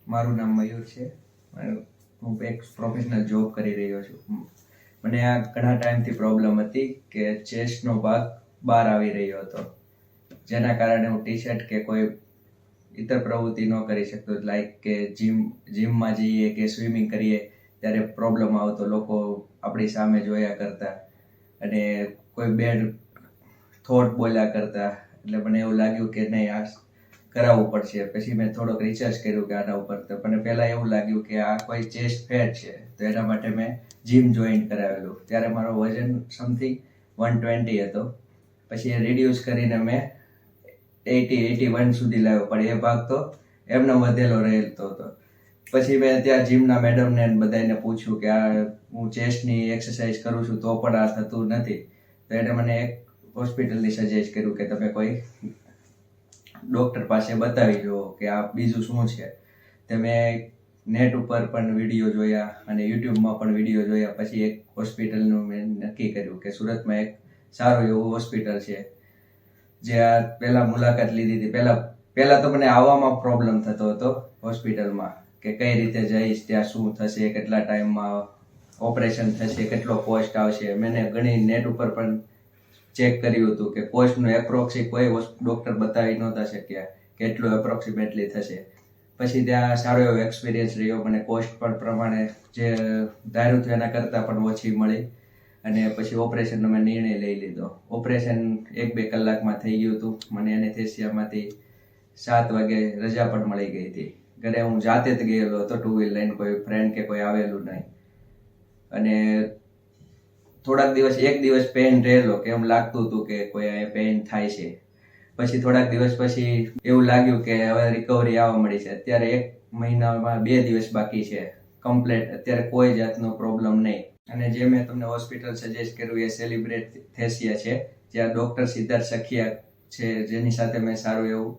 મારું નામ મયુર છે. હું એક પ્રોફેશનલ જોબ કરી રહ્યો છું. મને આ ઘણા ટાઈમથી પ્રોબ્લેમ હતી કે ચેસ્ટનો ભાગ બહાર આવી રહ્યો હતો, જેના કારણે હું ટી શર્ટ કે કોઈ ઇતર પ્રવૃત્તિ ન કરી શકતો. લાઈક કે જીમમાં જઈએ કે સ્વિમિંગ કરીએ ત્યારે પ્રોબ્લેમ આવતો, લોકો આપણી સામે જોયા કરતા અને કોઈ બેડ થોટ બોલ્યા કરતા. એટલે મને એવું લાગ્યું કે નહીં, આ કરાવવું પડશે. પછી મેં થોડોક રિસર્ચ કર્યું કે આના ઉપર. તો મને પહેલાં એવું લાગ્યું કે આ કોઈ ચેસ્ટ ફેટ છે, તો એના માટે મેં જીમ જોઈન કરાવેલું. ત્યારે મારો વજન સમથિંગ 120 હતો. પછી એ રિડ્યુસ કરીને મેં 81 સુધી લાવ્યો, પણ એ ભાગ તો એમનો વધેલો રહેતો હતો. પછી મેં ત્યાં જીમના મેડમને બધાને પૂછ્યું કે આ હું ચેસ્ટની એક્સરસાઇઝ કરું છું તો પણ આ થતું નથી. તો એને મને એક હોસ્પિટલની સજેસ્ટ કર્યું કે તમે કોઈ ડૉક્ટર પાસે બતાવી જુઓ કે આ બીજું શું છે. તે મેં નેટ ઉપર પણ વિડીયો જોયા અને યુટ્યુબમાં પણ વિડીયો જોયા. પછી એક હોસ્પિટલનું મેં નક્કી કર્યું કે સુરતમાં એક સારું એવું હોસ્પિટલ છે, જ્યાં પહેલાં મુલાકાત લીધી હતી. પહેલાં તો મને આવવામાં પ્રોબ્લેમ થતો હતો હોસ્પિટલમાં, કે કઈ રીતે જઈશ, ત્યાં શું થશે, કેટલા ટાઈમમાં ઓપરેશન થશે, કેટલો કોસ્ટ આવશે. મેં ઘણી નેટ ઉપર પણ ચેક કર્યું હતું કે કોસ્ટનું એપ્રોક્સી કોઈ ડૉક્ટર બતાવી નહોતા શક્યા કેટલું એપ્રોક્સિમેટલી થશે. પછી ત્યાં સારો એવો એક્સપિરિયન્સ રહ્યો. મને કોસ્ટ પણ પ્રમાણે જે ધાર્યું હતું એના કરતાં પણ ઓછી મળી. અને પછી ઓપરેશનનો મેં નિર્ણય લઈ લીધો. ઓપરેશન 1-2 કલાકમાં થઈ ગયું હતું. મને એનેસ્થેસિયામાંથી 7 વાગે રજા પણ મળી ગઈ હતી. ઘરે હું જાતે જ ગયેલો હતો, 2 વ્હીલ લઈને, કોઈ ફ્રેન્ડ કે કોઈ આવેલું નહીં. અને થોડાક દિવસ, 1 દિવસ પેઇન રહેલો, કે એમ લાગતું હતું કે કોઈ પેઇન થાય છે. પછી થોડાક દિવસ પછી એવું લાગ્યું કે હવે રિકવરી આવવા મળી છે. અત્યારે 1 મહિનામાં 2 દિવસ બાકી છે કમ્પ્લેટ. અત્યારે કોઈ જાતનો પ્રોબ્લેમ નહીં. અને જે મેં તમને હોસ્પિટલ સજેસ્ટ કર્યું એ સેલિબ્રેટ થેસિયા છે, જ્યાં ડૉક્ટર સિદ્ધાર્થ સખિયા છે, જેની સાથે મેં સારું એવું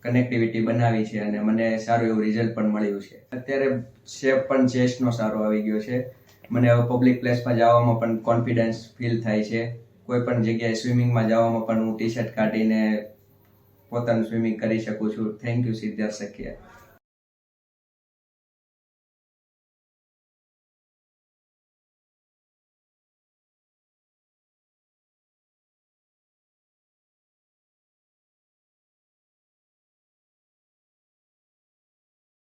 કનેક્ટિવિટી બનાવી છે અને મને સારું એવું રિઝલ્ટ પણ મળ્યું છે. અત્યારે શેપ પણ ચેસ્ટનો સારો આવી ગયો છે. મને હવે પબ્લિક પ્લેસમાં જવામાં પણ કોન્ફિડન્સ ફીલ થાય છે. કોઈ પણ જગ્યાએ સ્વિમિંગમાં જવામાં પણ હું ટી શર્ટ કાઢીને પોતાનું સ્વિમિંગ કરી શકું છું. Thank you Siddharth Sakhiya.